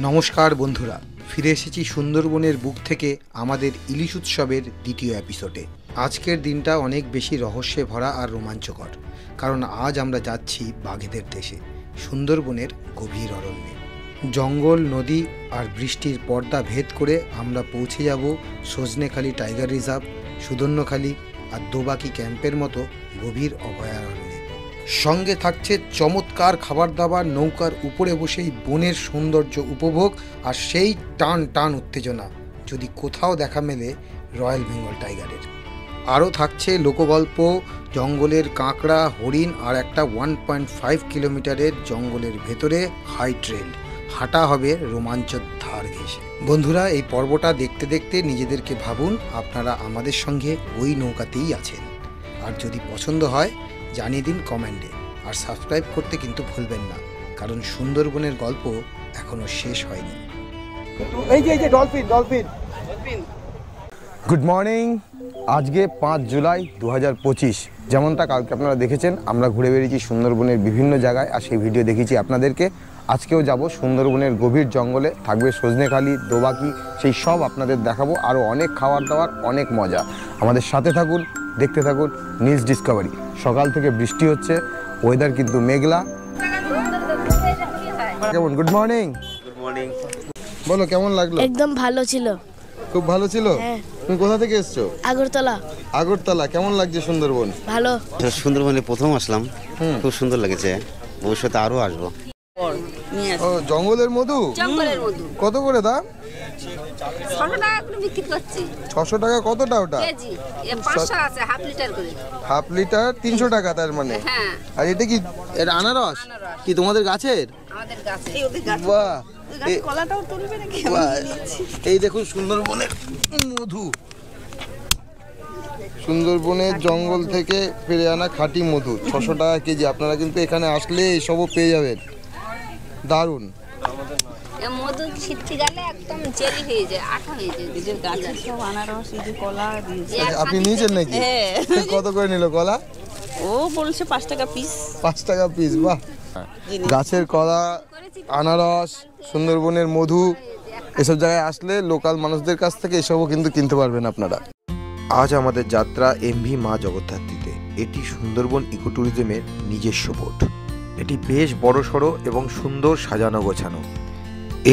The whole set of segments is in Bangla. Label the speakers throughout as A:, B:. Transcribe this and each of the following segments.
A: নমস্কার বন্ধুরা, ফিরে এসেছি সুন্দরবনের বুক থেকে আমাদের ইলিশ উৎসবের দ্বিতীয় এপিসোডে। আজকের দিনটা অনেক বেশি রহস্যে ভরা আর রোমাঞ্চকর, কারণ আজ আমরা যাচ্ছি বাঘেদের দেশে, সুন্দরবনের গভীর অরণ্যে। জঙ্গল, নদী আর বৃষ্টির পর্দা ভেদ করে আমরা পৌঁছে যাব সজনেখালি টাইগার রিজার্ভ, সুদর্ণখালি আর দোবাকি ক্যাম্পের মতো গভীর অভয়ারণ্যে। সঙ্গে থাকছে চমৎকার খাবার দাবার, নৌকার উপরে বসেই বনের সৌন্দর্য উপভোগ আর সেই টান টান উত্তেজনা যদি কোথাও দেখা মেলে রয়্যাল বেঙ্গল টাইগারের। আরও থাকছে লোকগল্প, জঙ্গলের কাঁকড়া, হরিণ আর একটা 1.5 কিলোমিটারের জঙ্গলের ভেতরে হাই ট্রেল। হাঁটা হবে রোমাঞ্চের ধার ঘেঁষে। বন্ধুরা, এই পর্বটা দেখতে দেখতে নিজেদেরকে ভাবুন আপনারা আমাদের সঙ্গে ওই নৌকাতেই আছেন। আর যদি পছন্দ হয় জানিয়ে দিন কমেন্টে, আর সাবস্ক্রাইব করতে কিন্তু ভুলবেন না, কারণ সুন্দরবনের গল্প এখনো শেষ হয়নি।
B: এই যে ডলফিন। Good morning. আজকে 5 জুলাই 2025। যেমনটা কালকে আপনারা দেখেছেন, আমরা ঘুরে বেরিয়েছি সুন্দরবনের বিভিন্ন জায়গায়, আর সেই ভিডিও দেখিয়েছি আপনাদেরকে। আজকেও যাব সুন্দরবনের গভীর জঙ্গলে, থাকবে সজনেখালি, দোবাকি, সেই সব আপনাদের দেখাবো। আরও অনেক খাবার দাবার, অনেক মজা। আমাদের সাথে থাকুন, দেখতে থাকুন নিউজ ডিসকভারি। সকাল থেকে বৃষ্টি হচ্ছে, ওয়েদার কিন্তু মেঘলা। কেমন? Good morning. বলো কেমন লাগলো?
C: একদম ভালো ছিল।
B: খুব ভালো ছিল?
C: হ্যাঁ।
B: তুমি কোথা থেকে এসছো? আগরতলা। কেমন লাগছে সুন্দরবন?
C: ভালো।
D: সুন্দরবনে প্রথম আসলাম, খুব সুন্দর লেগেছে। ভবিষ্যতে আরো আসবো।
B: ও, জঙ্গলের মধু। কত করে দাম?
E: 600 টাকা করে বিক্রি করছি।
B: 600 টাকা? কতটা ওটা?
E: কেজি 500 আছে, হাফ লিটার করে।
B: হাফ লিটার 300 টাকা তার মানে?
E: হ্যাঁ।
B: আর এটা কি? এটা আনারস কি তোমাদের গাছের?
E: আমাদের গাছে। এই ওদের গাছে।
B: বাহ,
E: কলাটাও তুলবে নাকি?
B: এই দেখুন সুন্দরবনের মধু, সুন্দরবনের জঙ্গল থেকে ফিরে আনা খাঁটি মধু। 600 টাকা কেজি। আপনারা কিন্তু এখানে আসলে এসবও পেয়ে যাবেন। দারুণ।
E: এই মধু শীতকালে একদম জেলি হয়ে যায়, আঠা হয়ে যায়। এই যে গাছের সব আনারস, এই যে কলা দিয়েছে।
B: আপনি নিয়েছেন নাকি? কত করে নিল কলা?
E: ও বলছে 5 টাকা পিস।
B: 5 টাকা পিস? বাহ। গাছের কলা, আনারস, সুন্দরবনের মধু, এসব জায়গায় আসলে লোকাল মানুষদের কাছ থেকে এসবও কিন্তু কিনতে পারবেন আপনারা। আজ আমাদের যাত্রা এমভি মা জগদ্ধাত্রীতে। এটি সুন্দরবন ইকো ট্যুরিজমের নিজস্ব বোট। এটি বেশ বড়সড় এবং সুন্দর সাজানো গোছানো।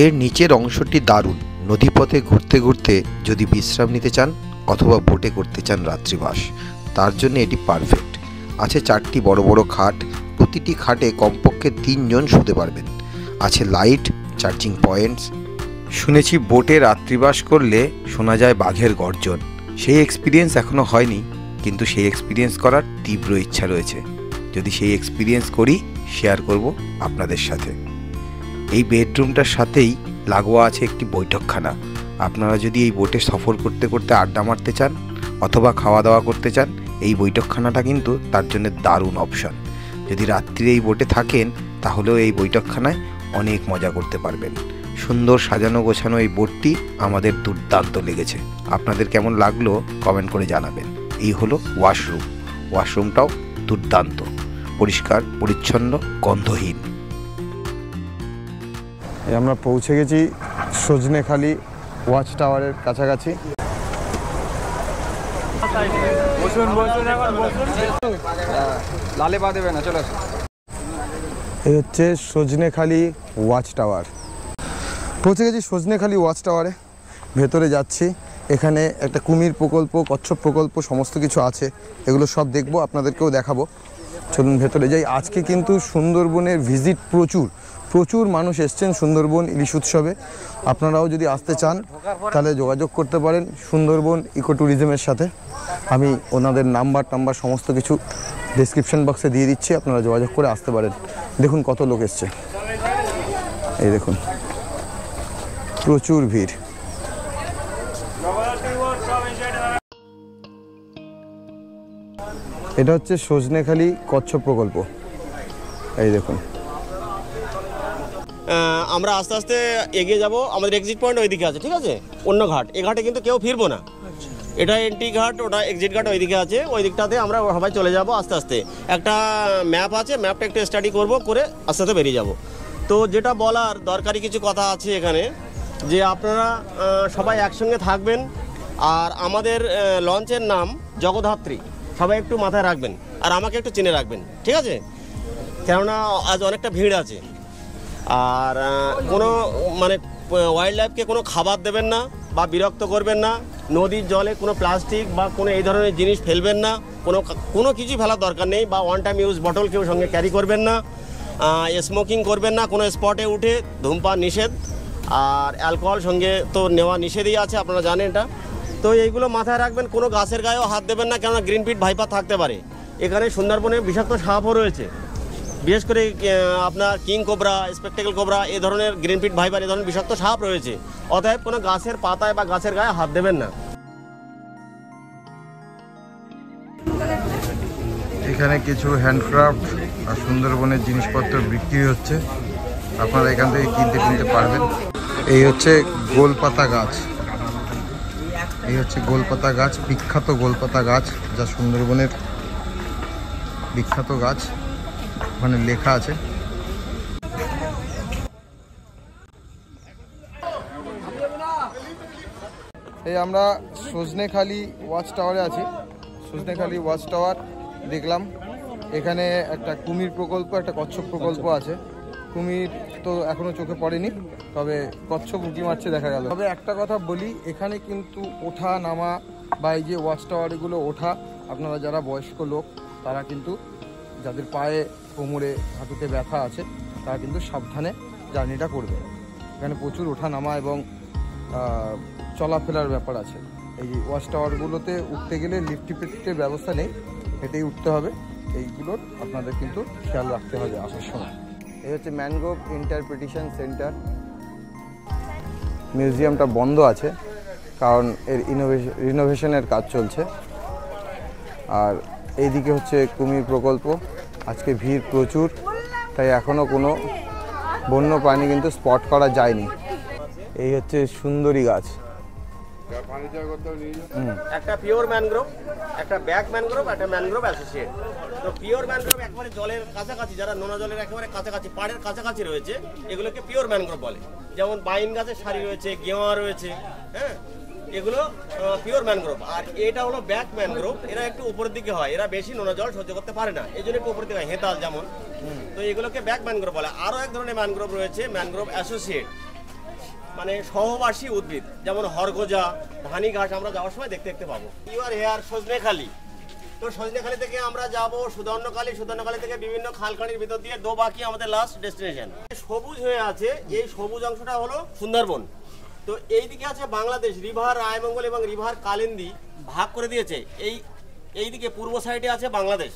B: এর নিচের অংশটি দারুণ। নদীপথে ঘুরতে ঘুরতে যদি বিশ্রাম নিতে চান অথবা বোটে করতে চান রাত্রিবাস, তার জন্য এটি পারফেক্ট। আছে 4টি বড় বড় খাট, প্রতিটি খাটে কমপক্ষে 3 জন শুতে পারবেন। আছে লাইট, চার্জিং পয়েন্টস। শুনেছি বোটে রাত্রিবাস করলে শোনা যায় বাঘের গর্জন। সেই এক্সপিরিয়েন্স এখনও হয়নি, কিন্তু সেই এক্সপিরিয়েন্স করার তীব্র ইচ্ছা রয়েছে। যদি সেই এক্সপিরিয়েন্স করি, শেয়ার করব আপনাদের সাথে। এই বেডরুমটার সাথেই লাগোয়া আছে একটি বৈঠকখানা। আপনারা যদি এই বোটে সফর করতে করতে আড্ডা মারতে চান অথবা খাওয়া দাওয়া করতে চান, এই বৈঠকখানাটা কিন্তু তার জন্য দারুণ অপশন। যদি রাত্রি এই বোটে থাকেন, তাহলেও এই বৈঠকখানায় অনেক মজা করতে পারবেন। সুন্দর সাজানো গোছানো এই বোটটি আমাদের দুর্দান্ত লেগেছে। আপনাদের কেমন লাগলো কমেন্ট করে জানাবেন। এই হলো ওয়াশরুমটাও দুর্দান্ত, পরিষ্কার পরিচ্ছন্ন, গন্ধহীন। আমরা পৌঁছে গেছি সজনেখালি ওয়াচ টাওয়ারের কাছাকাছি। লালে পা দেবে না, চলে আসুন। এই হচ্ছে সজনেখালি ওয়াচ টাওয়ার। পৌঁছে গেছি সজনেখালি ওয়াচ টাওয়ারে। ভেতরে যাচ্ছি। এখানে একটা কুমির প্রকল্প, কচ্ছপ প্রকল্প, সমস্ত কিছু আছে। এগুলো সব দেখবো, আপনাদেরকেও দেখাবো। চলুন ভেতরে যাই। আজকে কিন্তু সুন্দরবনের ভিজিট প্রচুর মানুষ এসছেন সুন্দরবন ইলিশ উৎসবে। আপনারাও যদি আসতে চান তাহলে যোগাযোগ করতে পারেন সুন্দরবন ইকো ট্যুরিজমের সাথে। আমি ওনাদের নাম্বার সমস্ত কিছু ডেসক্রিপশন বক্সে দিয়ে দিচ্ছি, আপনারা যোগাযোগ করে আসতে পারেন। দেখুন কত লোক এসছে, এই দেখুন প্রচুর ভিড়। এটা হচ্ছে সজনেখালি কচ্ছপ প্রকল্প, এই দেখুন।
F: আমরা আস্তে আস্তে এগিয়ে যাব। আমাদের এক্সিট পয়েন্ট ওইদিকে আছে, ঠিক আছে? অন্য ঘাট, এই ঘাটে কিন্তু কেউ ফিরবো না। এটা এন্ট্রি ঘাট, ওটা এক্সিট ঘাট ওইদিকে আছে। ওই দিকটাতে আমরা সবাই চলে যাব আস্তে আস্তে। একটা ম্যাপ আছে, ম্যাপটা একটু স্টাডি করব, করে আস্তে আস্তে বেরিয়ে যাব। তো যেটা বলার দরকারি কিছু কথা আছে এখানে, যে আপনারা সবাই একসঙ্গে থাকবেন। আর আমাদের লঞ্চের নাম জগদ্ধাত্রী, সবাই একটু মাথায় রাখবেন আর আমাকে একটু চিনে রাখবেন, ঠিক আছে? কেননা আজ অনেকটা ভিড় আছে। আর কোনো মানে ওয়াইল্ড লাইফকে কোনো খাবার দেবেন না বা বিরক্ত করবেন না। নদীর জলে কোনো প্লাস্টিক বা কোনো এই ধরনের জিনিস ফেলবেন না, কোনো কিছুই ফেলার দরকার নেই। বা ওয়ান টাইম ইউজ বটল কেউ সঙ্গে ক্যারি করবেন না, স্মোকিং করবেন না, কোনো স্পটে উঠে ধূমপান নিষেধ, আর অ্যালকোহল সঙ্গে তো নেওয়া নিষেধই আছে, আপনারা জানেন এটা। তো এইগুলো মাথায় রাখবেন। কোনো গাছের গায়েও হাত দেবেন না, কেননা গ্রিন পিট ভাইপার থাকতে পারে। এখানে সুন্দরবনে বিষাক্ত সাপও রয়েছে, বিশেষ করে আপনার কিং কোবরা, স্পেকটেকল কোবরা, এই ধরনের গ্রিন পিট ভাইপার, এই ধরনের বিষাক্ত সাপ রয়েছে। অতএব কোনো গাছের পাতায় বা গাছের গায়ে হাত দেবেন না।
B: এখানে কিছু হ্যান্ডক্রাফট আর সুন্দরবনের জিনিসপত্র বিক্রি হচ্ছে, আপনারা এখান থেকে কিনতে পারবেন। এই হচ্ছে গোলপাতা গাছ, এই হচ্ছে গোলপাতা গাছ, বিখ্যাত গোলপাতা গাছ, যা সুন্দরবনের বিখ্যাত গাছ, ওখানে লেখা আছে। এই আমরা সজনেখালি ওয়াচ টাওয়ারে আছি। সজনেখালি ওয়াচ টাওয়ার দেখলাম, এখানে একটা কুমির প্রকল্প, একটা কচ্ছপ প্রকল্প আছে। কুমির তো এখনো চোখে পড়েনি, তবে কচ্ছপ উঁকি মারছে দেখা গেল। তবে একটা কথা বলি, এখানে কিন্তু ওঠা নামা বা এই যে ওয়াচ টাওয়ারগুলো ওঠা, আপনারা যারা বয়স্ক লোক তারা কিন্তু, যাদের পায়ে কোমরে হাঁটুতে ব্যথা আছে, তারা কিন্তু সাবধানে জার্নিটা করবে। এখানে প্রচুর ওঠা নামা এবং চলাফেরার ব্যাপার আছে। এই ওয়াচ টাওয়ারগুলোতে উঠতে গেলে লিফটের ব্যবস্থা নেই, হেঁটেই উঠতে হবে। এইগুলোর আপনাদের কিন্তু খেয়াল রাখতে হবে আসার সময়। এই হচ্ছে ম্যানগ্রোভ ইন্টারপ্রিটেশন সেন্টার। মিউজিয়ামটা বন্ধ আছে কারণ এর রিনোভেশনের কাজ চলছে। আর এইদিকে হচ্ছে কুমির প্রকল্প। আজকে ভিড় প্রচুর, তাই এখনও কোনো বন্য প্রাণী কিন্তু স্পট করা যায়নি। এই হচ্ছে সুন্দরী গাছ,
F: একটা পিওর ম্যানগ্রোভ, একটা ব্যাক ম্যানগ্রোভ, একটা ম্যানগ্রোভ অ্যাসোসিয়েট। তো পিওর ম্যানগ্রোভ একেবারে জলের কাছাকাছি, যারা নোনা জলের একেবারে কাছাকাছি, পাড়ের কাছাকাছি রয়েছে, এগুলোকে পিওর ম্যানগ্রোভ বলে। যেমন বাইন গাছের সারি রয়েছে, গেওয়া রয়েছে, হ্যাঁ, এগুলো পিওর ম্যানগ্রোভ। আর এটা হলো ব্যাক ম্যানগ্রোভ, এরা একটু উপরের দিকে হয়, এরা বেশি নোনা জল সহ্য করতে পারে না, এই জন্য একটু উপরের দিকে হয়, হেতাল যেমন। তো এগুলোকে ব্যাক ম্যানগ্রোভ বলে। আরও এক ধরনের ম্যানগ্রোভ রয়েছে, ম্যানগ্রোভ অ্যাসোসিয়েট, মানে সহবাসী উদ্ভিদ, যেমন হরগোজা, ধানি ঘাস আমরা যাওয়ার সময় দেখতে পাবো। You're here Sajnekhali. তো সজনেখালি থেকে আমরা যাব সুদর্ণখালি, সুদর্ণখালি থেকে বিভিন্ন খালখানির ভিতর দিয়ে দোবাকি আমাদের লাস্ট ডেস্টিনেশন। সবুজ হয়ে আছে, এই সবুজ অংশটা হলো সুন্দরবন। তো এইদিকে আছে বাংলাদেশ, রিভার রায়মঙ্গল এবং রিভার কালিন্দী ভাগ করে দিয়েছে। এইদিকে পূর্ব সাইডে আছে বাংলাদেশ,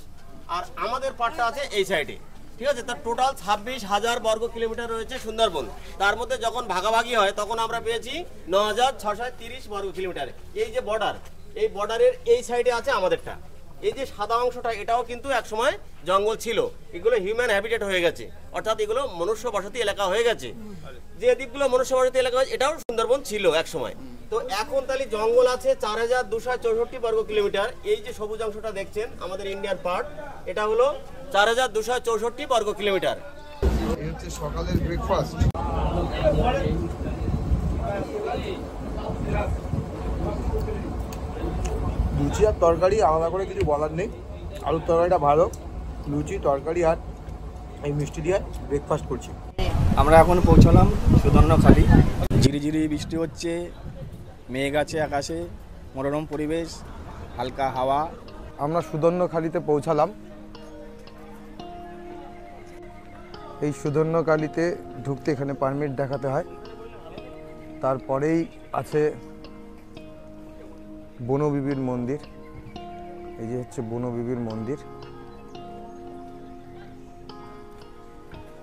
F: আর আমাদের পাটটা আছে এই সাইডে, ঠিক আছে? তার টোটাল 26,000 বর্গ কিলোমিটার রয়েছে সুন্দরবন। তার মধ্যে যখন ভাগাভাগি হয় তখন আমরা পেয়েছি 9,630 বর্গ কিলোমিটার। এই যে বর্ডার, এই বর্ডারের এই সাইডে আছে আমাদেরটা। এই যে সাদা অংশটা, এটাও কিন্তু একসময় জঙ্গল ছিল, এগুলো হিউম্যান হ্যাবিটেট হয়ে গেছে, অর্থাৎ এগুলো মনুষ্য বসতি এলাকা হয়ে গেছে। যে দ্বীপগুলো মনুষ্য বসতি এলাকা হয়েছে, এটাও সুন্দরবন ছিল একসময়। তো এখন তাহলে জঙ্গল আছে 4,264 বর্গ কিলোমিটার। এই যে সবুজ অংশটা দেখছেন আমাদের ইন্ডিয়ান পার্ট, এটা হলো 4,264 বর্গ কিলোমিটার।
B: এই হচ্ছে সকালের ব্রেকফাস্ট। লুচি আর তরকারি, আলাদা করে কিছু বলার নেই। আলুর তরকারিটা ভালো, লুচি তরকারি আর এই মিষ্টি দিয়ে ব্রেকফাস্ট করছি।
C: আমরা এখন পৌঁছলাম সুদর্ণখালি। ঝিরিঝিরি বৃষ্টি হচ্ছে, মেঘ আছে আকাশে, মনোরম পরিবেশ, হালকা হাওয়া।
B: আমরা সুদর্ণখালিতে পৌঁছালাম। এই সুদর্ণখালিতে ঢুকতে এখানে পারমিট দেখাতে হয়। তারপরেই আছে বনবিবির মন্দির। এই যে হচ্ছে বনবিবির মন্দির,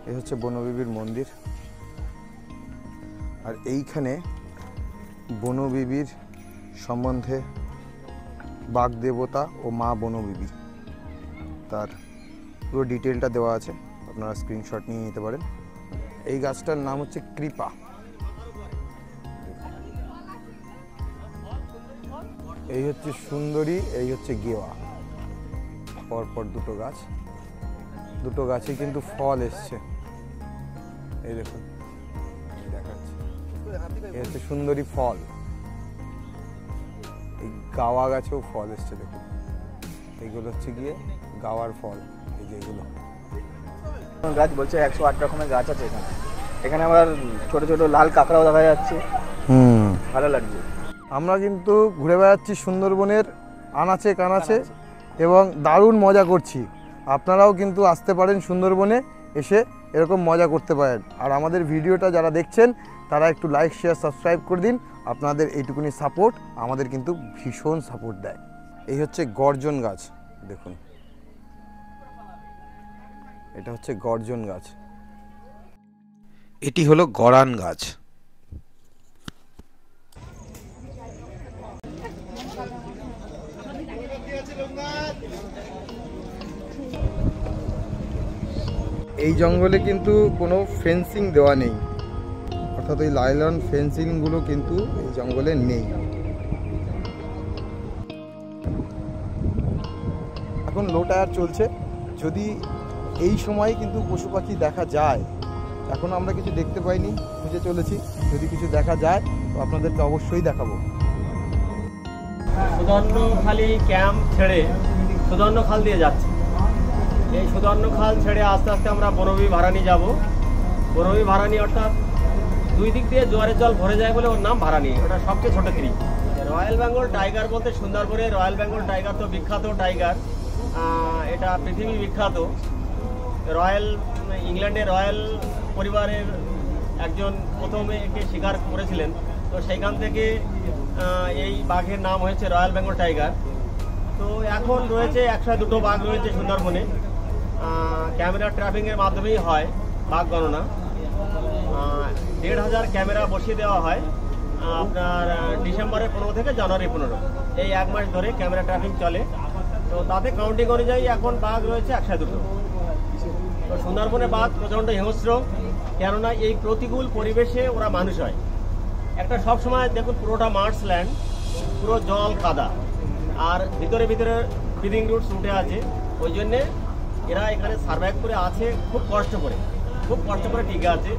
B: এই হচ্ছে বনবিবির মন্দির। আর এইখানে বনবিবির সম্বন্ধে বাঘ দেবতা ও মা বনবিবি, তার পুরো ডিটেলটা দেওয়া আছে, আপনারা স্ক্রিনশট নিয়ে নিতে পারেন। এই গাছটার নাম হচ্ছে কৃপা। এই হচ্ছে সুন্দরী, এই হচ্ছে গেওয়া, পরপর দুটো গাছ, দুটো গাছে কিন্তু ফল এসছে। এই দেখুন আমি দেখাচ্ছি, এই হচ্ছে সুন্দরী ফল। এই গাওয়া গাছেও ফল এসছে দেখুন, এইগুলো হচ্ছে গিয়ে গাওয়ার ফল। এই যে এগুলো
C: গাছ বলছে 108 রকমের গাছ আছে এখানে। এখানে আবার ছোট ছোট লাল কাঁকড়াও দেখা যাচ্ছে, ভালো লাগছে।
B: আমরা কিন্তু ঘুরে বেড়াচ্ছি সুন্দরবনের আনাচে কানাচে এবং দারুণ মজা করছি। আপনারাও কিন্তু আসতে পারেন সুন্দরবনে, এসে এরকম মজা করতে পারেন। আর আমাদের ভিডিওটা যারা দেখছেন তারা একটু লাইক শেয়ার সাবস্ক্রাইব করে দিন। আপনাদের এইটুকুনি সাপোর্ট আমাদের কিন্তু ভীষণ সাপোর্ট দেয়। এই হচ্ছে গর্জন গাছ, দেখুন এটা হচ্ছে গর্জন গাছ।
A: এটি হলো গরান গাছ।
B: এই জঙ্গলে কিন্তু কোনো ফেন্সিং দেওয়া নেই, অর্থাৎ ওই লাইলন ফেন্সিংগুলো কিন্তু এই জঙ্গলে নেই। এখন লো টায়ার চলছে, যদি এই সময় কিন্তু পশু পাখি দেখা যায়। এখন আমরা কিছু দেখতে পাইনি, খুঁজে চলেছি, যদি কিছু দেখা যায় তো আপনাদেরকে অবশ্যই দেখাবো।
F: সুদর্ণখালি ক্যাম্প ছেড়ে সুদর্ণখাল দিয়ে যাচ্ছি। এই সুদর্ণখাল ছেড়ে আস্তে আস্তে আমরা বনবী ভারানি যাব। বনবী ভারানি অর্থাৎ দুই দিক দিয়ে জোয়ারের জল ভরে যায় বলে ওর নাম ভারানি, ওটা সবচেয়ে ছোট ক্রিক। রয়্যাল বেঙ্গল টাইগার বলতে সুন্দরবনে রয়্যাল বেঙ্গল টাইগার তো বিখ্যাত টাইগার, এটা পৃথিবী বিখ্যাত। ইংল্যান্ডের রয়্যাল পরিবারের একজন প্রথমে একে শিকার করেছিলেন, তো সেইখান থেকে এই বাঘের নাম হয়েছে রয়্যাল বেঙ্গল টাইগার। তো এখন রয়েছে 102টো বাঘ রয়েছে সুন্দরবনে। ক্যামেরা ট্র্যাপিংয়ের মাধ্যমেই হয় বাঘ গণনা। 1,500 ক্যামেরা বসিয়ে দেওয়া হয় আপনার ডিসেম্বরের 15 থেকে জানুয়ারি 15, এই 1 মাস ধরে ক্যামেরা ট্র্যাপিং চলে। তো তাতে কাউন্টিং অনুযায়ী এখন বাঘ রয়েছে 102টো। তো সুন্দরবনে বাঘ প্রচণ্ড হিংস্র, কেননা এই প্রতিকূল পরিবেশে ওরা মানুষ হয়। একটা সবসময় দেখুন পুরোটা মার্শ ল্যান্ড, পুরো জল কাদা, আর ভিতরে ভিতরে ব্রিদিং রুটস উঠে আছে। ওই জন্যে এরা এখানে সার্ভাইভ করে আছে খুব কষ্ট করে টিকে আছে।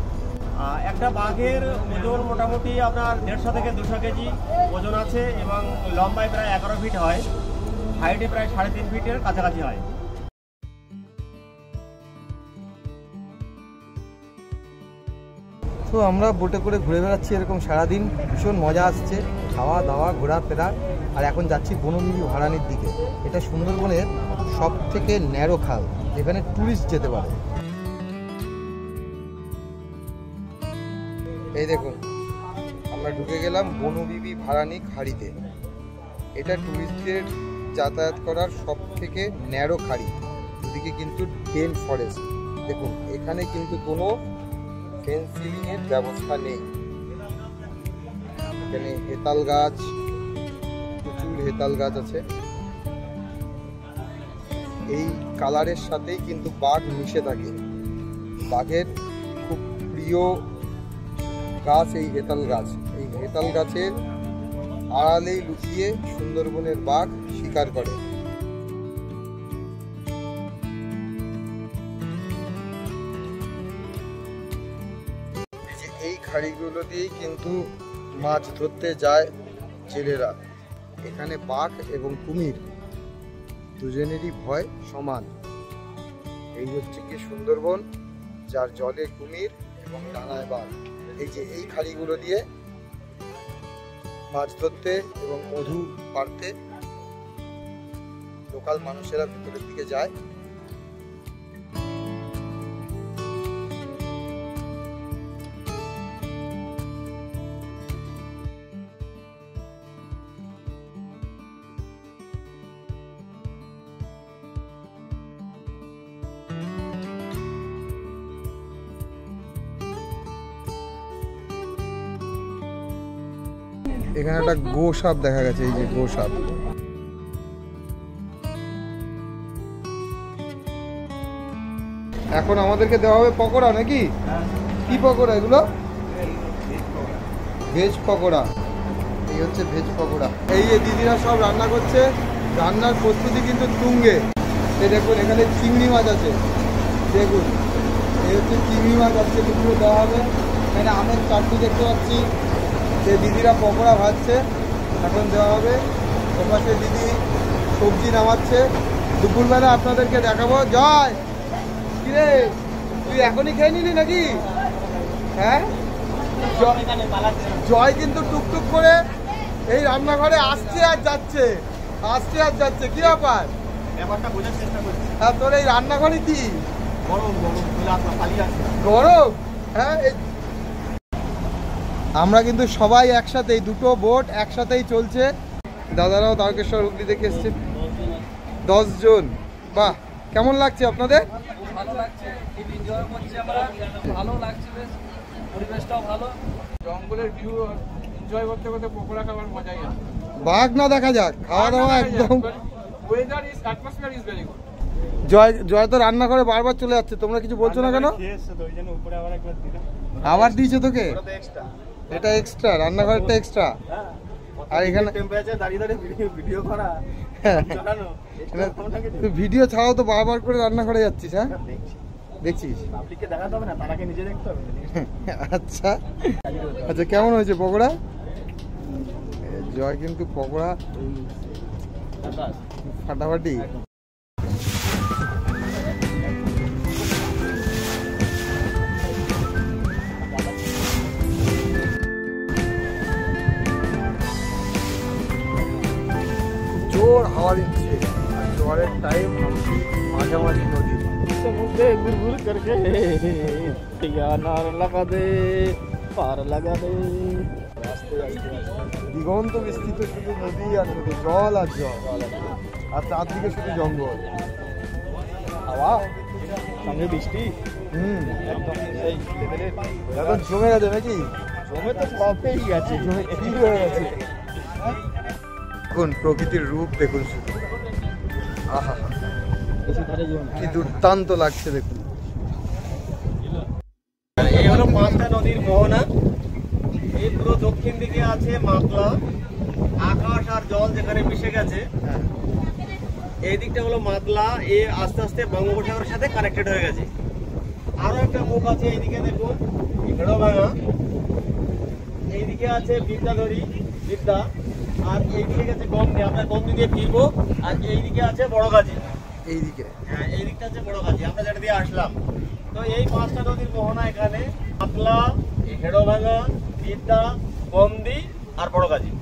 F: একটা বাঘের ওজন মোটামুটি আপনার 150 থেকে 200 কেজি ওজন আছে এবং লম্বায় প্রায় 11 ফিট হয়, হাইটে প্রায় 3.5 ফিটের কাছাকাছি হয়।
B: তো আমরা বোটে করে ঘুরে বেড়াচ্ছি এরকম সারাদিন, ভীষণ মজা আসছে, খাওয়া দাওয়া ঘোরাফেরা। আর এখন যাচ্ছি বনবী ভারানির দিকে। এটা সুন্দরবনের সব থেকে ন্যারো খাল, যেখানে ট্যুরিস্ট যেতে পারে। এই দেখুন আমরা ঢুকে গেলাম বনবী ভারানি খাড়িতে। এটা ট্যুরিস্টদের যাতায়াত করার সব থেকে ন্যারো খাড়ি, ওদিকে কিন্তু ডেন ফরেস্ট। দেখুন এখানে কিন্তু কোনো ফেন্সিংয়ের ব্যবস্থা নেই। এখানে হেতাল গাছ, প্রচুর হেতাল গাছ আছে। এই কালারের সাথেই কিন্তু বাঘ মিশে থাকে। বাঘের খুব প্রিয় গাছ এই হেতাল গাছ। এই হেতাল গাছের আড়ালেই লুকিয়ে সুন্দরবনের বাঘ শিকার করে। এই খাড়িগুলো দিয়েই কিন্তু মাছ ধরতে যায় জেলেরা। এখানে বাঘ এবং কুমির দুজনেরই ভয় সমান। এই হচ্ছে কি সুন্দরবন, যার জলে কুমির এবং ডানায় বাঘ। এই যে এই খাড়িগুলো দিয়ে মাছ ধরতে এবং মধু পাড়তে লোকাল মানুষেরা ভিতরের দিকে যায়। এখানে একটা গোসাপ দেখা গেছে, এই যে গোসাপ। এখন আমাদেরকে দেওয়া হবে পকোড়া নাকি? কি পকোড়া এগুলো? ভেজ পকোড়া। এই হচ্ছে ভেজ পকোড়া। এই যে দিদিরা সব রান্না করছে, রান্নার প্রস্তুতি কিন্তু তুঙ্গে। এই দেখুন এখানে চিংড়ি মাছ আছে, দেখুন এই হচ্ছে চিংড়ি মাছ আজকে দুপুরে দেওয়া হবে। এখানে আমের চাটনি দেখতে পাচ্ছি, যে দিদিরা পকোড়া ভাজছে এখন দেওয়া হবে। ওপাশে দিদি সবজি নামাচ্ছে। দুপুরবেলা আপনাদেরকে দেখাবো। জয়, কিরে তুই এখনই খেয়ে নিলি নাকি? হ্যাঁ, জয় কিন্তু টুকটুক করে এই রান্নাঘরে আসছে আর যাচ্ছে, আসছে আর যাচ্ছে। কি ব্যাপার?
F: ব্যাপারটা বোঝার চেষ্টা করছি।
B: হ্যাঁ, তোর এই রান্নাঘরে কি
F: গরম গরম খালি আছে
B: গরম? হ্যাঁ, আমরা কিন্তু সবাই একসাথেই, দুটো বোট একসাথেই চলছে। দাদারাও তারকেশ্বর হুগলি থেকে এসছে, 10 জন। বাহ, কেমন লাগছে আপনাদের?
G: ভালো লাগছে, খুব এনজয় করছি আমরা, ভালো লাগছে, বেশ পরিবেশটাও ভালো। জঙ্গলের ভিউ এনজয় করতে করতে পকোড়া খাবার মজাই আছে।
B: বাঘ না দেখা যাক, খাওয়া দাওয়া একদম।
G: Weather is, atmosphere is very good.
B: Joy তো রান্না করে বারবার চলে যাচ্ছে, তোমরা কিছু বলছো না কেন? আবার দিয়েছে তোকে? এটা এক্সট্রা, রান্নাঘরটা এক্সট্রা। আর এখানে
F: ভিডিও করা
B: ভিডিও ছাড়াও তো বারবার করে রান্না করে যাচ্ছিস। হ্যাঁ, দেখছিস?
F: পাবলিককে দেখাতে হবে না, তারাকে নিজে দেখতে হবে।
B: আচ্ছা আচ্ছা, কেমন হয়েছে পকোড়া? জয় কিন্তু পকোড়া ফাটাফাটি। জোর হাওয়া দিচ্ছে, জোয়ারের টাইম, মাঝামাঝি নদী।
C: সমুদ্রে ঘুরঘুর করকে ঠিকানার লাগা দে, পার লাগা দে।
B: দিগন্ত বিস্তৃত শুধু নদী আর নদী, জল আর জল, আর চারদিকে শুধু জঙ্গল,
C: হাওয়া সঙ্গে বৃষ্টি, একদম সেই লেভেলের।
B: এখন জমে গেছে নাকি?
C: জমে তো সবেই গেছে,
B: জমে কি হয়ে গেছে। এখন প্রকৃতির রূপ দেখুন শুধু, আহা কি দুর্দান্ত লাগছে দেখুন।
F: এই হলো 5টা নদীর মোহনা। এই পুরো দক্ষিণ দিকে আছে মাতলা, আকাশ আর জল যেখানে মিশে গেছে। এই দিকটা হলো মাতলা, এ আস্তে আস্তে বঙ্গোপসাগরের সাথে কানেক্টেড হয়ে গেছে। আরো একটা মুখ আছে এইদিকে দেখুন, হেড়োভাঙা। এইদিকে আছে বিদ্যাধরী, বিদ্যা। আর এইদিকে গেছে গন্ডি, আমরা গন্ডি দিয়ে ফিরবো। আর এইদিকে আছে বড়গাছি।
B: এইদিকে,
F: হ্যাঁ, এই দিকটা আছে বড়গাছি, আমরা যেটা দিয়ে আসলাম। তো এই 5টা নদীর মোহনা এখানে, মাতলা, হেড়োভাঙা, বিদ্যা, গন্ডি আর বড়গাছি।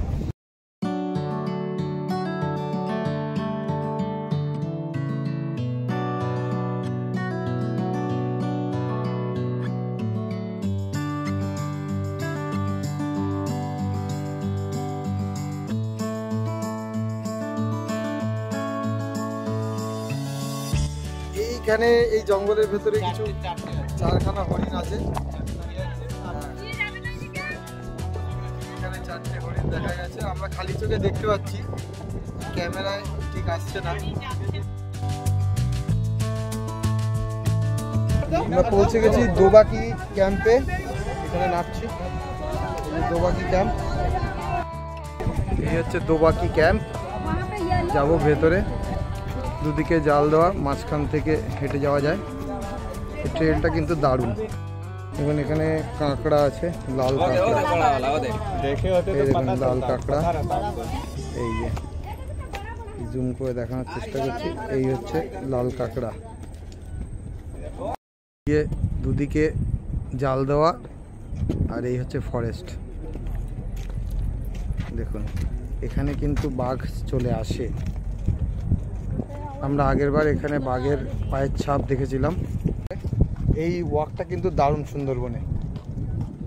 B: এইখানে এই জঙ্গলের ভেতরে কিছু 4খানা হরিণ আছে। এখানে 4টে হরিণ দেখা গেছে, আমরা খালি চোখে দেখতে পাচ্ছি, ক্যামেরায় ঠিক আসছে না। আমরা পৌঁছে গেছি দোবাকি ক্যাম্পে, এখানে নামছি। দোবাকি ক্যাম্প, এই হচ্ছে দোবাকি ক্যাম্প। যাব ভেতরে, দুদিকে জাল দেওয়া, মাঝখান থেকে হেঁটে যাওয়া যায়। এই ট্রেনটা কিন্তু দারুণ। এবং এখানে কাঁকড়া আছে, লাল কাঁকড়া, এই দেখুন লাল কাঁকড়া। এই যে জুম করে দেখানোর চেষ্টা করছি, এই হচ্ছে লাল কাঁকড়া। দুদিকে জাল দেওয়া, আর এই হচ্ছে ফরেস্ট। দেখুন এখানে কিন্তু বাঘ চলে আসে। আমরা আগেরবার এখানে বাঘের পায়ের ছাপ দেখেছিলাম। এই ওয়াকটা কিন্তু দারুণ সুন্দরবনে,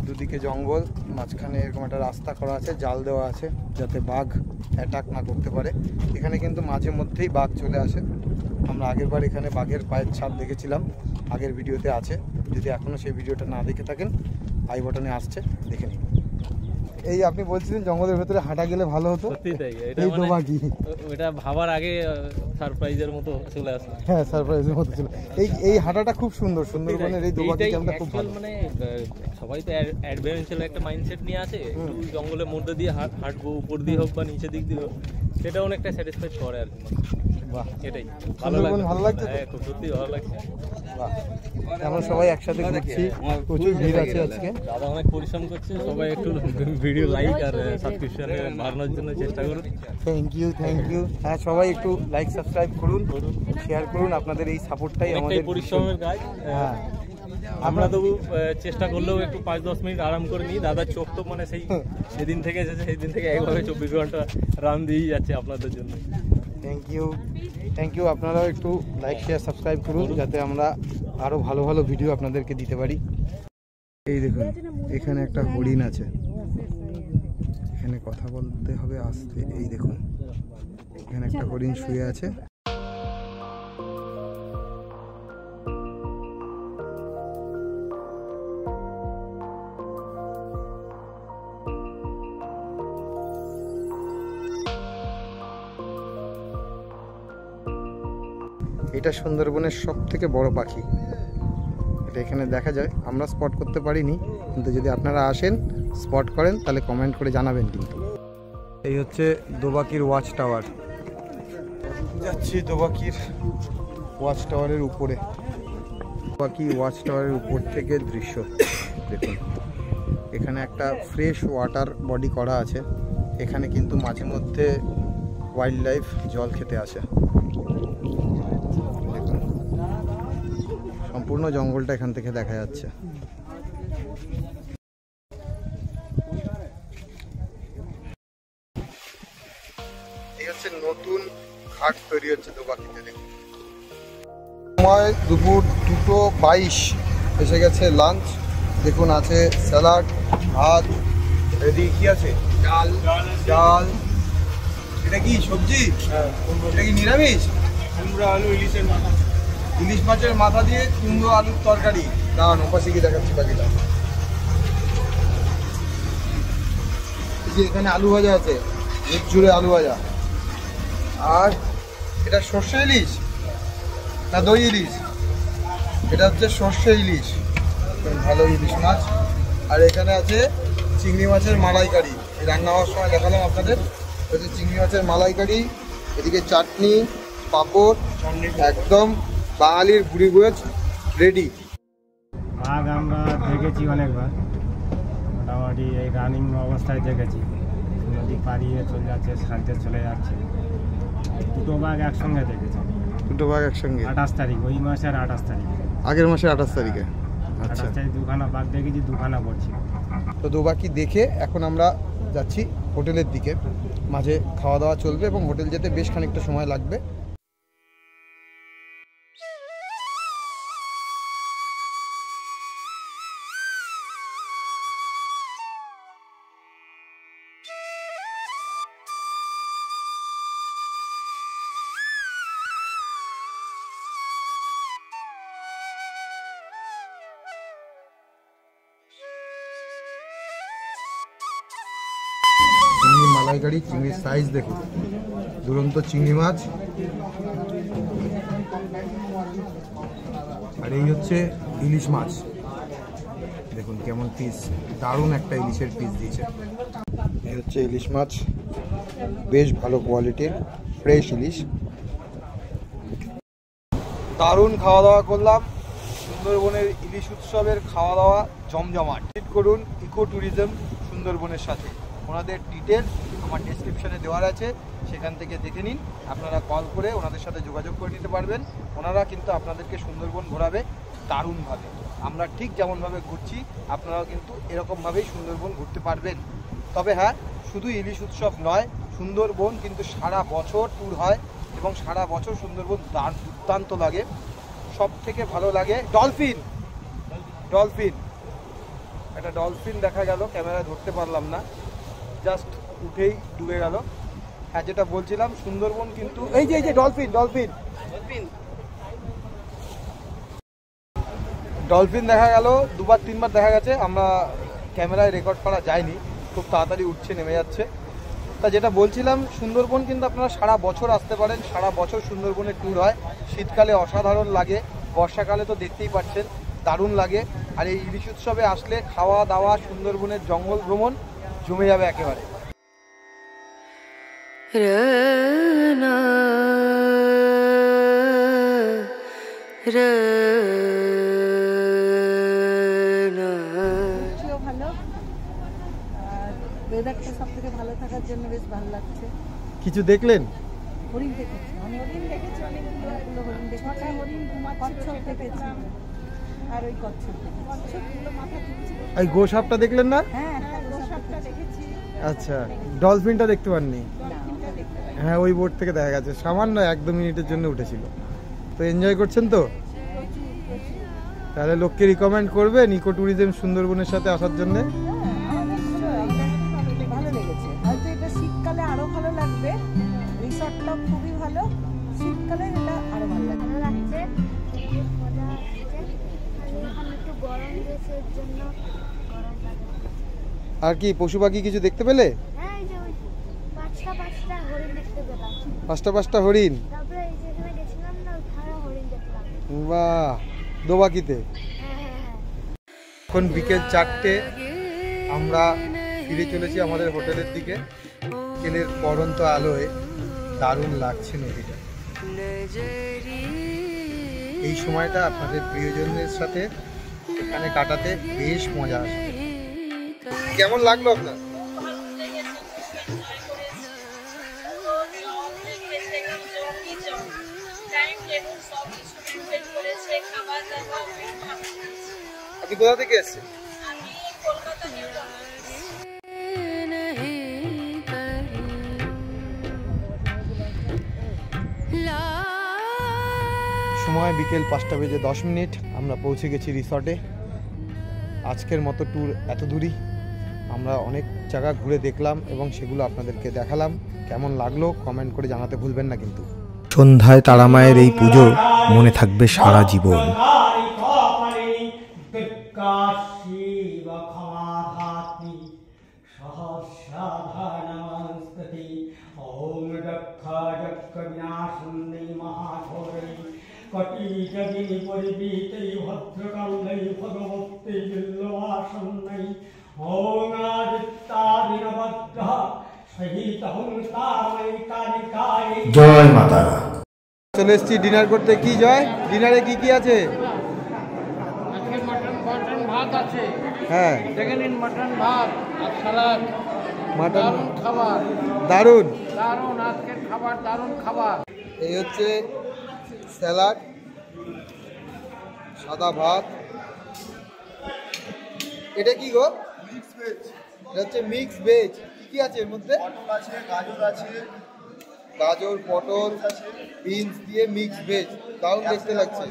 B: দুদিকে জঙ্গল, মাঝখানে এরকম একটা রাস্তা করা আছে, জাল দেওয়া আছে যাতে বাঘ অ্যাটাক না করতে পারে। এখানে কিন্তু মাঝে মধ্যেই বাঘ চলে আসে। আমরা আগেরবার এখানে বাঘের পায়ের ছাপ দেখেছিলাম, আগের ভিডিওতে আছে। যদি এখনও সেই ভিডিওটা না দেখে থাকেন, আই বটনে আসছে, দেখে নিন। এই আপনি বলছিলেন জঙ্গলের ভেতরে হাঁটা গেলে ভালো হতো।
G: সত্যি তাই, এটা
B: এই
G: মানে
B: দোবাকি,
G: ওটা ভাবার আগে সারপ্রাইজের মতো চলে আসে।
B: হ্যাঁ সারপ্রাইজের মতো ছিল। এই হাঁটাটা খুব সুন্দর, সুন্দরবনের এই দোবাকি ক্যাম্পটা খুব ভালো।
G: মানে সবাই তো অ্যাডভেঞ্চার একটা মাইন্ডসেট নিয়ে আসে, একটু জঙ্গলের মধ্যে দিয়ে হাঁটবো, উপর দিয়ে হোক বা নিচের দিক দিয়ে হোক, সেটা অনেকটা স্যাটিসফাইড করে আর কি।
B: বাহ,
G: এটাই
B: সুন্দরবন ভালো লাগছে তো?
G: হ্যাঁ, খুব সত্যি ভালো লাগছে।
B: আমরা সবাই একসাথে ঘুরছি, প্রচুর ভিড় আছে আজকে।
H: দাদা অনেক পরিশ্রম করছে, সবাই একটু ভিডিও লাইক আর সাবস্ক্রিপশনে বাড়ানোর জন্য চেষ্টা করুন।
B: Thank you. হ্যাঁ, সবাই একটু লাইক সাবস্ক্রাইব করুন, শেয়ার করুন, আপনাদের এই সাপোর্টটাই আমাদের
H: পরিশ্রমের কাজ।
B: হ্যাঁ,
H: আমরা তবু চেষ্টা করলেও একটু 5-10 মিনিট আরাম করে নিই। দাদার চোখ তো মানে সেদিন থেকে এসেছে, সেই দিন থেকে একভাবে 24 ঘন্টা রান দিয়েই যাচ্ছে আপনাদের জন্য।
B: Thank you. আপনারাও একটু লাইক শেয়ার সাবস্ক্রাইব করুন, যাতে আমরা আরও ভালো ভালো ভিডিও আপনাদেরকে দিতে পারি। এই দেখুন, এখানে একটা হরিণ আছে, এখানে কথা বলতে হবে আস্তে। এই দেখুন, এখানে একটা হরিণ শুয়ে আছে। এটা সুন্দরবনের সব থেকে বড় পাখি, এটা এখানে দেখা যায়। আমরা স্পট করতে পারিনি, কিন্তু যদি আপনারা আসেন স্পট করেন তাহলে কমেন্ট করে জানাবেন। কিন্তু এই হচ্ছে দোবাকির ওয়াচ টাওয়ার। যাচ্ছি দোবাকির ওয়াচ টাওয়ারের উপরে। দোবাকি ওয়াচ টাওয়ারের উপর থেকে দৃশ্য দেখুন। এখানে একটা ফ্রেশ ওয়াটার বডি করা আছে, এখানে কিন্তু মাঝে মধ্যে ওয়াইল্ড লাইফ জল খেতে আসে। সম্পূর্ণ জঙ্গলটা এখান থেকে দেখা যাচ্ছে। এই হচ্ছে নতুন ঘাট তৈরি হচ্ছে দোবাকিতে। দেখুন, সময় দুপুর 2:22 এসে গেছে লাঞ্চ। দেখুন, আছে স্যালাড, ভাত, এদিকে কি আছে, ডাল। এটা কি সবজি? এটা কি নিরামিষ? কুমড়ো আলু ইলিশের মাথা, ইলিশ মাছের মাথা দিয়ে কুমড়ো আলুর তরকারি। দাঁড়ান, ওপাশে গিয়ে দেখাচ্ছি বাকিটা। এখানে আলু ভাজা আছে, এক জুড়ে আলু ভাজা। আর এটা সর্ষে ইলিশ না দই ইলিশ? এটা হচ্ছে সর্ষে ইলিশ, ভালো ইলিশ মাছ। আর এখানে আছে চিংড়ি মাছের মালাইকারি, এই রান্না হওয়ার সময় দেখালাম আপনাদের। হচ্ছে চিংড়ি মাছের মালাইকারি, এদিকে চাটনি, পাঁপড়, একদম বাঙালির বুড়ি গোছ রেডি।
I: বাঘ আমরা দেখেছি অনেকবার, মোটামুটি এই রানিং অবস্থায় দেখেছি। নদী পাড়িয়ে চলে যাচ্ছে, সাঁতে চলে যাচ্ছে। দুটো বাঘ একসঙ্গে দেখেছি।
B: দুটো বাঘ একসঙ্গে?
I: 28 তারিখ, ওই মাসের 28 তারিখ,
B: আগের মাসের 28 তারিখে। আচ্ছা,
I: 28 তারিখ দুখানা বাঘ দেখেছি, দুখানা পড়ছি।
B: তো দোবাকি দেখে এখন আমরা যাচ্ছি হোটেলের দিকে। মাঝে খাওয়া দাওয়া চলবে এবং হোটেল যেতে বেশ খানিকটা সময় লাগবে। চিংড়ি মালাইকারি, চিংড়ির সাইজ দেখুন, দুরন্ত চিংড়ি মাছ। আর এই হচ্ছে ইলিশ মাছ, দেখুন কেমন পিস, দারুণ একটা ইলিশের পিস দিয়েছে। এই হচ্ছে ইলিশ মাছ, বেশ ভালো কোয়ালিটির ফ্রেশ ইলিশ। দারুণ খাওয়া দাওয়া করলাম। সুন্দরবনের ইলিশ উৎসবের খাওয়া দাওয়া জমজমাট। ভিজিট করুন ইকো ট্যুরিজম সুন্দরবনের সাথে। ওনাদের ডিটেলস আমার ডেসক্রিপশনে দেওয়ার আছে, সেখান থেকে দেখে নিন। আপনারা কল করে ওনাদের সাথে যোগাযোগ করে নিতে পারবেন। ওনারা কিন্তু আপনাদেরকে সুন্দরবন ঘোরাবে দারুণভাবে। আমরা ঠিক যেমনভাবে ঘুরছি আপনারাও কিন্তু এরকমভাবেই সুন্দরবন ঘুরতে পারবেন। তবে হ্যাঁ, শুধু ইলিশ উৎসব নয়, সুন্দরবন কিন্তু সারা বছর ট্যুর হয় এবং সারা বছর সুন্দরবন দুর্দান্ত লাগে। সব থেকে ভালো লাগে ডলফিন। একটা ডলফিন দেখা গেল, ক্যামেরায় ধরতে পারলাম না, জাস্ট উঠেই ডুবে গেল। হ্যাঁ, যেটা বলছিলাম, সুন্দরবন কিন্তু এই যে ডলফিন দেখা গেল, 2-3বার দেখা গেছে। আমরা ক্যামেরায় রেকর্ড করা যায়নি, খুব তাড়াতাড়ি উঠছে নেমে যাচ্ছে। তা যেটা বলছিলাম, সুন্দরবন কিন্তু আপনারা সারা বছর আসতে পারেন, সারা বছর সুন্দরবনের ট্যুর হয়। শীতকালে অসাধারণ লাগে, বর্ষাকালে তো দেখতেই পাচ্ছেন দারুণ লাগে। আর এই ইলিশ উৎসবে আসলে খাওয়া দাওয়া, সুন্দরবনের জঙ্গল ভ্রমণ জমে যাবে একেবারে।
J: রা ওয়েদারটা সব থেকে ভালো থাকার জন্য বেশ ভালো লাগছে।
A: কিছু দেখলেন?
J: হরিণ দেখেছি, অনেক হরিণ দেখেছি, অনেকগুলো হরিণ দেখেছি, হরিণ কচ্ছপ দেখেছি, আর ওই কচ্ছপগুলো মাথা তুলছে।
A: এই গোসাপটা দেখলেন না?
J: হ্যাঁ গোসাপটা দেখেছি।
A: আচ্ছা, ডলফিনটা দেখতে পাননি? হ্যাঁ, ওই বোট থেকে দেখা গেছে, সামান্য 1-2 মিনিটের জন্য উঠেছিল। তো এনজয় করছেন তো? তাহলে লোককে রিকমেন্ড করবেন ইকো ট্যুরিজম সুন্দরবনের সাথে আসার জন্য?
J: ভালো লেগেছে, হয়তো এটা শীতকালে আরো ভালো লাগবে। রিসর্টটা খুবই ভালো, শীতকালে এটা আরো ভালো লাগবে।
A: আর কি পশু পাখি কিছু দেখতে পেলে?
K: হ্যাঁ, এই যে ওই পাঁচটা হরিণ দেখতে পেলাম।
A: পাঁচটা হরিণ?
K: তারপরে এই যেখানে গেছিলাম না, ওখানে হরিণ দেখলাম।
A: বাহ, দোবাকিতে।
K: হ্যাঁ।
A: এখন বিকেল 4টে, আমরা ফিরে চলেছি আমাদের হোটেলের দিকে। বিকেলের পড়ন্ত আলোয় দারুণ লাগছে নদীটা। এই সময়টা আপনাদের প্রিয়জনদের সাথে এখানে কাটাতে বেশ মজা আসবে। কেমন লাগলো আপনার? আপনি কোথা থেকে এসেছেন? সময় বিকেল 5:10। আমরা পৌঁছে গেছি রিসর্টে। আজকের মতো ট্যুর এত দূরই। আমরা অনেক জায়গা ঘুরে দেখলাম এবং সেগুলো আপনাদেরকে দেখালাম। কেমন লাগলো কমেন্ট করে জানাতে ভুলবেন না কিন্তু। সন্ধ্যায় তারামায়ের এই পুজো মনে থাকবে সারা জীবন। জয় মাতা। চলে এসেছি ডিনার করতে। কি জয়, ডিনারে কি কি আছে?
G: মটন ভাত আছে।
A: হ্যাঁ,
G: দেখে নিন, মটন ভাত আর সালাদ।
A: মাটন
G: খাবার,
A: দারুণ
G: দারুণ আজকের খাবার, দারুণ খাবার।
A: এই হচ্ছে স্যালাড, সাদা ভাত। এটা কি গো? Mix veg. এটা হচ্ছে মিক্স ভেজ। কি আছে এর মধ্যে? পটল আছে, গাজর আছে, গাজর, পটল, বিনস দিয়ে মিক্স ভেজ, দারুণ দেখতে লাগছে।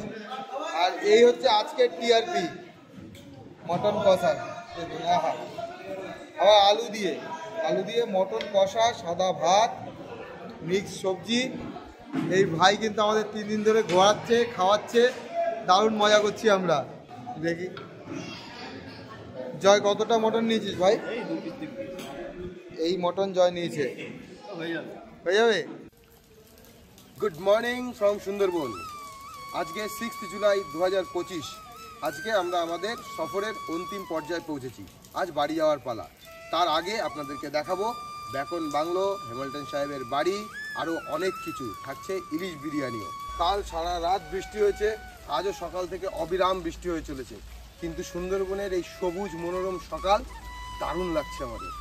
A: আর এই হচ্ছে আজকের টিআরপি, মটন কষা। আহা, আবার আলু দিয়ে মটন কষা, সাদা ভাত, মিক্স সবজি। এই ভাই কিন্তু আমাদের 3 দিন ধরে ঘোরাচ্ছে, খাওয়াচ্ছে, দারুণ মজা করছি আমরা। দেখি জয় কতটা মটন নিয়েছিস ভাই? এই মটন জয় নিয়েছে, হয়ে যাবে। Good morning from Sundarban. আজকে 6 জুলাই 2025। আজকে আমরা আমাদের সফরের অন্তিম পর্যায়ে পৌঁছেছি। আজ বাড়ি যাওয়ার পালা। তার আগে আপনাদেরকে দেখাবো ব্যাকন বাংলো, হেমল্টন সাহেবের বাড়ি, আরও অনেক কিছু থাকছে। ইলিশ বিরিয়ানিও। কাল সারা রাত বৃষ্টি হয়েছে, আজও সকাল থেকে অবিরাম বৃষ্টি হয়ে চলেছে, কিন্তু সুন্দরবনের এই সবুজ মনোরম সকাল দারুণ লাগছে আমাদের।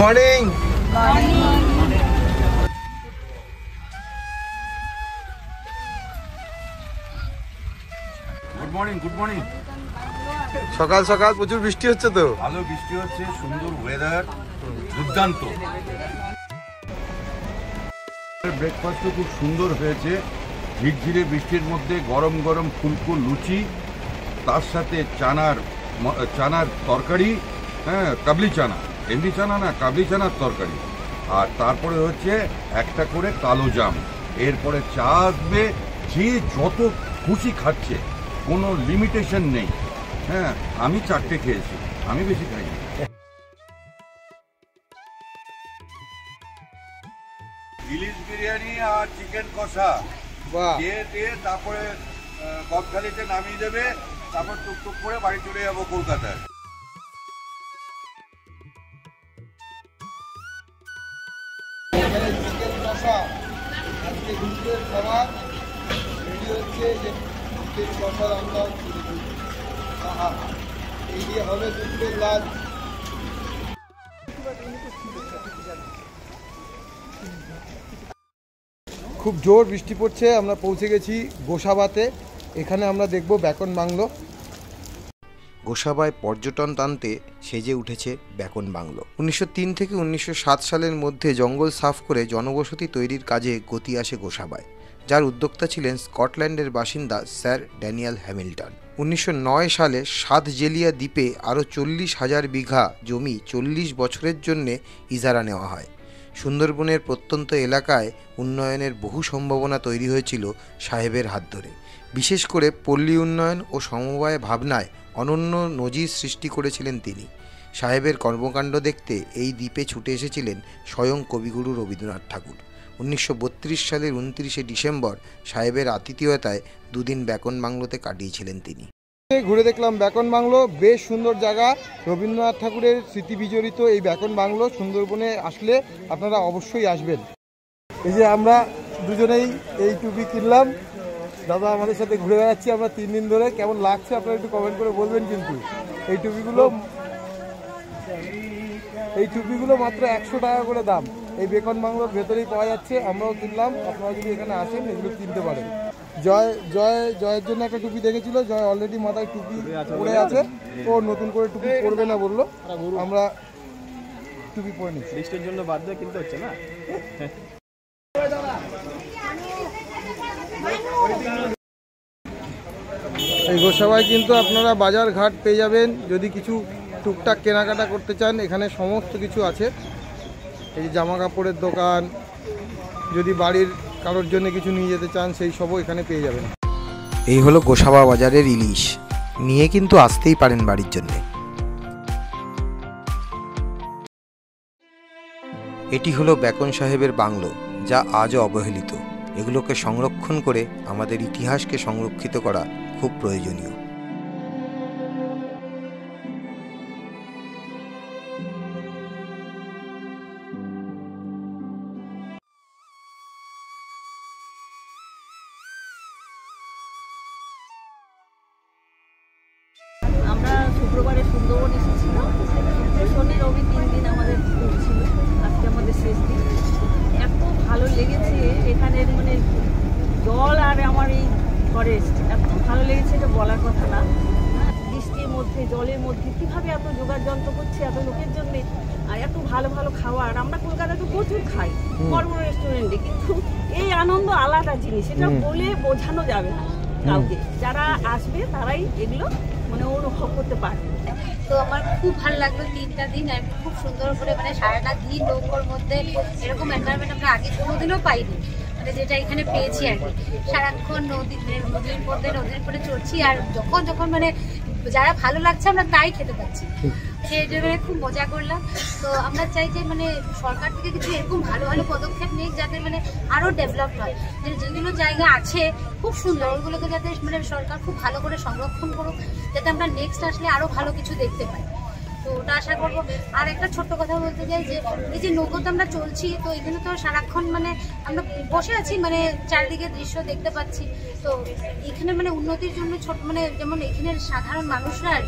A: মর্নিং।
L: Good morning.
A: সকাল সকাল প্রচুর বৃষ্টি হচ্ছে তো?
L: ভালো বৃষ্টি হচ্ছে, সুন্দর ওয়েদার, দুর্দান্ত। ব্রেকফাস্টও খুব সুন্দর হয়েছে। ঝিরঝিরে বৃষ্টির মধ্যে গরম গরম ফুলকো লুচি, তার সাথে চানার তরকারি, হ্যাঁ কাবলি চানা, এমনি চানা না, কাবলি চানার তরকারি। আর তারপরে হচ্ছে একটা করে কালো জাম। এরপরে চা আসবে। যে যত খুশি খাচ্ছে, কোনো লিমিটেশন নেই। হ্যাঁ, আমি 4টে খেয়েছি, আমি বেশি খাইনি। ইলিশ বিরিয়ানি আর চিকেন কষা দিয়ে তারপরে বকখালিতে নামিয়ে দেবে, তারপর টুকটুক করে বাড়ি চলে যাবো কলকাতায়।
A: চিকেন কষা আজকে দুপুরের খাবার রেডি হচ্ছে। যে
B: চিকেন কষা রান্না হচ্ছে দেখুন। আহা, এই দিয়ে হবে দুপুরের লাঞ্চ। খুব জোর বৃষ্টি পড়ছে, আমরা পৌঁছে গেছি গোসাবাতে। এখানে আমরা দেখব বেকন বাংলো।
A: গোসাবায় পর্যটন টানতে সেজে উঠেছে বেকন বাংলো। 1903 থেকে 1907 সালের মধ্যে জঙ্গল সাফ করে জনবসতি তৈরির কাজে গতি আসে গোসাবায়, যার উদ্যোক্তা ছিলেন স্কটল্যান্ডের বাসিন্দা স্যার ড্যানিয়েল হ্যামিল্টন। 1909 সালে সাতজেলিয়া দ্বীপে আরও 40,000 বিঘা জমি 40 বছরের জন্য ইজারা নেওয়া হয়। সুন্দরবনের প্রত্যন্ত এলাকায় উন্নয়নের বহু সম্ভাবনা তৈরি হয়েছিল সাহেবের হাত ধরে। বিশেষ করে পল্লী উন্নয়ন ও সমবায় ভাবনায় অনন্য নজির সৃষ্টি করেছিলেন তিনি। সাহেবের কর্মকাণ্ড দেখতে এই দ্বীপে ছুটে এসেছিলেন স্বয়ং কবিগুরু রবীন্দ্রনাথ ঠাকুর। 1932 সালের 29শে ডিসেম্বর সাহেবের আতিথেয়তায় দুদিন বেকন বাংলোতে কাটিয়েছিলেন তিনি।
B: ঘুরে দেখলাম বেকন বাংলো, বেশ সুন্দর জায়গা। রবীন্দ্রনাথ ঠাকুরের স্মৃতি বিজড়িত এই বেকন বাংলো। সুন্দরবনে আসলে আপনারা অবশ্যই আসবেন। এই যে আমরা দুজনেই এই টুপি কিনলাম, দাদা আমাদের সাথে ঘুরে বেড়াচ্ছি আমরা 3 দিন ধরে। কেমন লাগছে আপনারা একটু কমেন্ট করে বলবেন। কিন্তু এই টুপিগুলো মাত্র 100 টাকা করে দাম। এই বেকন বাংলোর ভেতরেই পাওয়া যাচ্ছে, আমরাও কিনলাম। আপনারা যদি এখানে আসেন এগুলো কিনতে পারেন। জয়ের জন্য একটা টুপি দেখেছিল, জয় অলরেডি মাথায় টুপি পরে আছে, ও নতুন করে টুপি পরবে না বললো, আমরা টুপি পরে নিচ্ছি।
C: লিস্টের জন্য বাধ্য কিনতে হচ্ছে না।
B: এই গোসাবায় কিন্তু আপনারা বাজার ঘাট পেয়ে যাবেন। যদি কিছু টুকটাক কেনাকাটা করতে চান এখানে সমস্ত কিছু আছে। এই জামা কাপড়ের দোকান, যদি বাড়ির কারোর জন্য কিছু নিয়ে যেতে চান সেই সবও এখানে পেয়ে যাবেন।
A: এই হলো গোসাবা বাজারের ইলিশ, নিয়ে কিন্তু আসতেই পারেন বাড়ির জন্যে। এটি হলো বেকন সাহেবের বাংলো, যা আজও অবহেলিত। এগুলোকে সংরক্ষণ করে আমাদের ইতিহাসকে সংরক্ষিত করা খুব প্রয়োজনীয়।
J: আমরা শুক্রবারে সুন্দরবন এসেছিলাম, শনি রবি 3 দিন আমাদের ছিল, আজকে আমাদের শেষ দিন। এত ভালো লেগেছে এখানের মানে জল আর আমার এই ফরেস্ট, এত ভালো লেগেছে এটা বলার কথা না। বৃষ্টির মধ্যে জলের মধ্যে কীভাবে এত জোগাড় যন্ত্র করছে এত লোকের জন্যে, আর এত ভালো ভালো খাবার। আমরা কলকাতায় তো প্রচুর খাই বড় বড় রেস্টুরেন্টে, কিন্তু এই আনন্দ আলাদা জিনিস, এটা বলে বোঝানো যাবে না কাউকে। যারা আসবে তারাই এগুলো মানে অনুভব করতে পারবে।
K: তো আমার খুব ভালো লাগলো 3টা দিন, আর খুব সুন্দর করে মানে সারাটা দিন নৌকোর মধ্যে এরকম এনভায়রনমেন্ট আমরা আগে কোনোদিনও পাইনি, মানে যেটা এখানে পেয়েছি আর কি। সারাক্ষণ নদীর পরে চড়ছি, আর যখন মানে যারা ভালো লাগছে আমরা তাই খেতে পাচ্ছি, সেই জন্য খুব মজা করলাম। তো আমরা চাই যে মানে সরকার থেকে কিছু এরকম ভালো ভালো পদক্ষেপ নিক, যাতে মানে আরও ডেভেলপ হয়। যেগুলো জায়গা আছে খুব সুন্দর, ওইগুলোকে যাতে মানে সরকার খুব ভালো করে সংরক্ষণ করুক, যাতে আমরা নেক্সট আসলে আরও ভালো কিছু দেখতে পাই। তো ওটা আশা করবো। আর একটা ছোট্ট কথা বলতে চাই যে এই যে নৌকোতে আমরা চলছি, তো এখানে তো সারাক্ষণ মানে আমরা বসে আছি, মানে চারিদিকে দৃশ্য দেখতে পাচ্ছি। তো এখানে মানে উন্নতির জন্য ছোট মানে যেমন এখানের সাধারণ মানুষরা আর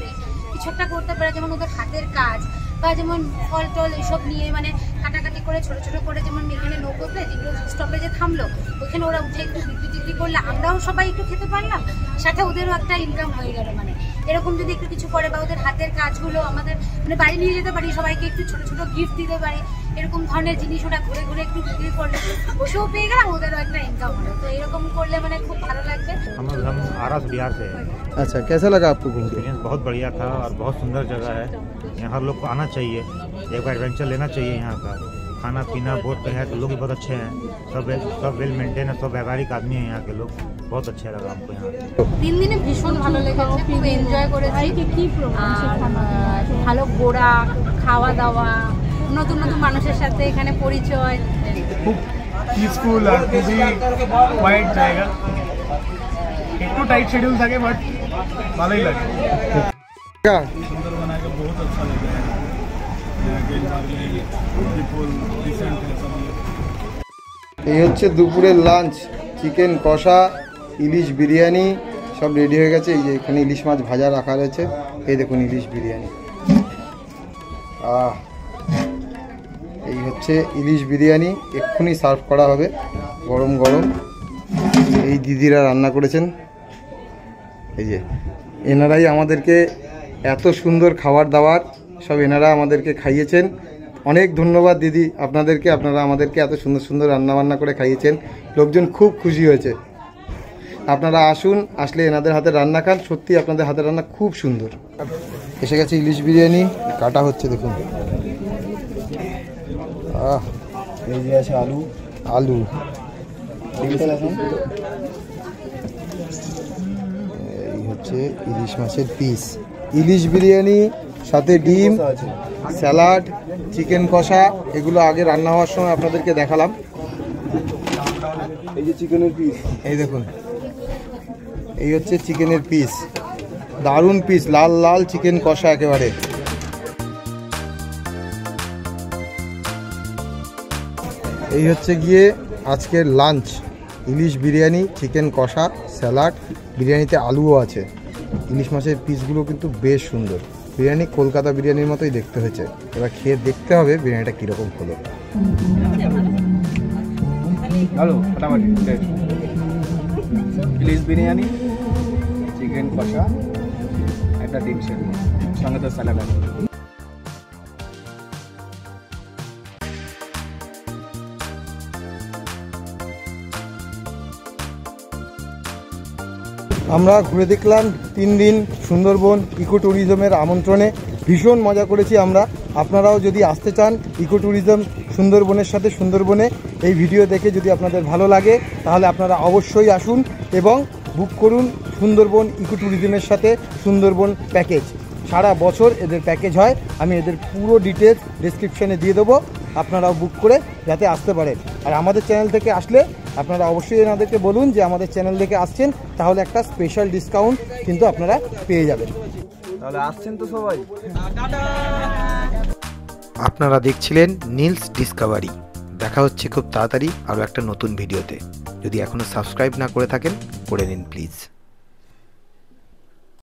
K: কিছু একটা করতে পারে, যেমন ওদের হাতের কাজ বা যেমন ফল টল এইসব নিয়ে মানে কাটাকাটি করে ছোট ছোট করে, যেমন এখানে নৌকোতে যেগুলো স্টপেজে থামলো ওখানে ওরা উঠে একটু বিক্রি করলে আমরাও সবাই একটু খেতে পারলাম, সাথে ওদেরও একটা ইনকাম হয়ে গেল। মানে এরকম যদি একটু কিছু করে বা ওদের হাতের কাজগুলো আমাদের মানে বাড়ি নিয়ে যেতে পারি, সবাইকে একটু ছোট ছোট গিফট দিতে পারি, এরকম ধরনের জিনিস ওরা ঘুরে ঘুরে একটু বিক্রি করলে বসেও পেয়ে গেলাম, ওদেরও একটা इनकम হলো। तो এরকম করলে মানে খুব ভালো লাগবে।
M: हम आरस बिहार से हैं।
B: अच्छा, कैसा लगा आपको घूम के?
M: एक्सपीरियंस बहुत बढ़िया था और बहुत सुंदर जगह है। यहाँ हर लोग को आना चाहिए, एक बार एडवेंचर लेना चाहिए। यहाँ का खाना पीना बोट पे है, तो लोग भी बहुत अच्छे हैं, सब वेल मेंटेन है, सब व्यावहारिक आदमी हैं यहाँ के लोग। बहुत अच्छा लगा हमको यहाँ।
E: 3 দিনে ভীষণ ভালো লেগেছে, খুব এনজয় করেছি। ভালো ঘোরা, খাওয়া দাওয়া, নতুন নতুন মানুষের সাথে এখানে পরিচয়।
N: খুব পিসফুল আর খুবই কোয়াইট জায়গা। একটু টাইট शेड्यूल থাকে বাট ভালোই লাগে। সুন্দরবন আগে बहुत अच्छा लगा है, বিপুল ডিসেন্ট है।
B: এই হচ্ছে দুপুরের লাঞ্চ, চিকেন কষা, ইলিশ বিরিয়ানি,
A: সব রেডি হয়ে গেছে। এই যে এখানে ইলিশ মাছ ভাজা রাখা রয়েছে, এই দেখুন ইলিশ বিরিয়ানি। এই হচ্ছে ইলিশ বিরিয়ানি, এক্ষুনি সার্ভ করা হবে গরম গরম। এই দিদিরা রান্না করেছেন, এই যে এনারাই আমাদেরকে এত সুন্দর খাবার দাবার সব এনারা আমাদেরকে খাইয়েছেন। অনেক ধন্যবাদ দিদি আপনাদেরকে, আপনারা আমাদেরকে এত সুন্দর সুন্দর রান্নাবান্না করে খাইয়েছেন। লোকজন খুব খুশি হয়েছে। আপনারা আসুন, আসলে এনাদের হাতে রান্না খান, সত্যি আপনাদের হাতে রান্না খুব সুন্দর। এসে গেছে ইলিশ বিরিয়ানি, কাটা হচ্ছে দেখুন। এই যে আছে আলু, আলু এই হচ্ছে ইলিশ মাছের পিস। ইলিশ বিরিয়ানি সাথে ডিম, স্যালাড, চিকেন কষা, এগুলো আগে রান্না হওয়ার সময় আপনাদেরকে দেখালাম। এই যে চিকেনের পিস, এই দেখুন, এই হচ্ছে চিকেনের পিস, দারুণ পিস, লাল লাল চিকেন কষা একেবারে। এই হচ্ছে গিয়ে আজকের লাঞ্চ, ইলিশ বিরিয়ানি, চিকেন কষা, স্যালাড, বিরিয়ানিতে আলুও আছে। ইলিশ মাছের পিসগুলো কিন্তু বেশ সুন্দর। বিরিয়ানি কলকাতা বিরিয়ানির মতোই দেখতে হয়েছে। এবার খেয়ে দেখতে হবে বিরিয়ানিটা কীরকম হলো।
C: ভালো, মোটামুটি ইলিশ বিরিয়ানি, চিকেন কষা, একটা ডিম সেদ্ধ, সঙ্গে তো স্যালাড আছে।
A: আমরা ঘুরে দেখলাম 3 দিন সুন্দরবন ইকো ট্যুরিজমের আমন্ত্রণে, ভীষণ মজা করেছি আমরা। আপনারাও যদি আসতে চান ইকো ট্যুরিজম সুন্দরবনের সাথে সুন্দরবনে, এই ভিডিও দেখে যদি আপনাদের ভালো লাগে তাহলে আপনারা অবশ্যই আসুন এবং বুক করুন সুন্দরবন ইকো ট্যুরিজমের সাথে সুন্দরবন প্যাকেজ। সারা বছর এদের প্যাকেজ হয়, আমি এদের পুরো ডিটেলস ডেসক্রিপশানে দিয়ে দেবো, আপনারাও বুক করে যাতে আসতে পারেন। আর আমাদের চ্যানেল থেকে আসলে আপনারা অবশ্যই এনাদেরকে বলুন যে আমাদের চ্যানেল থেকে আসছেন, তাহলে একটা স্পেশাল ডিসকাউন্ট কিন্তু আপনারা পেয়ে যাবেন।
C: তাহলে আসছেন তো সবাই।
A: আপনারা দেখছিলেন নীলস ডিসকভারি। দেখা হচ্ছে খুব তাড়াতাড়ি আরও একটা নতুন ভিডিওতে। যদি এখনও সাবস্ক্রাইব না করে থাকেন, করে নিন প্লিজ।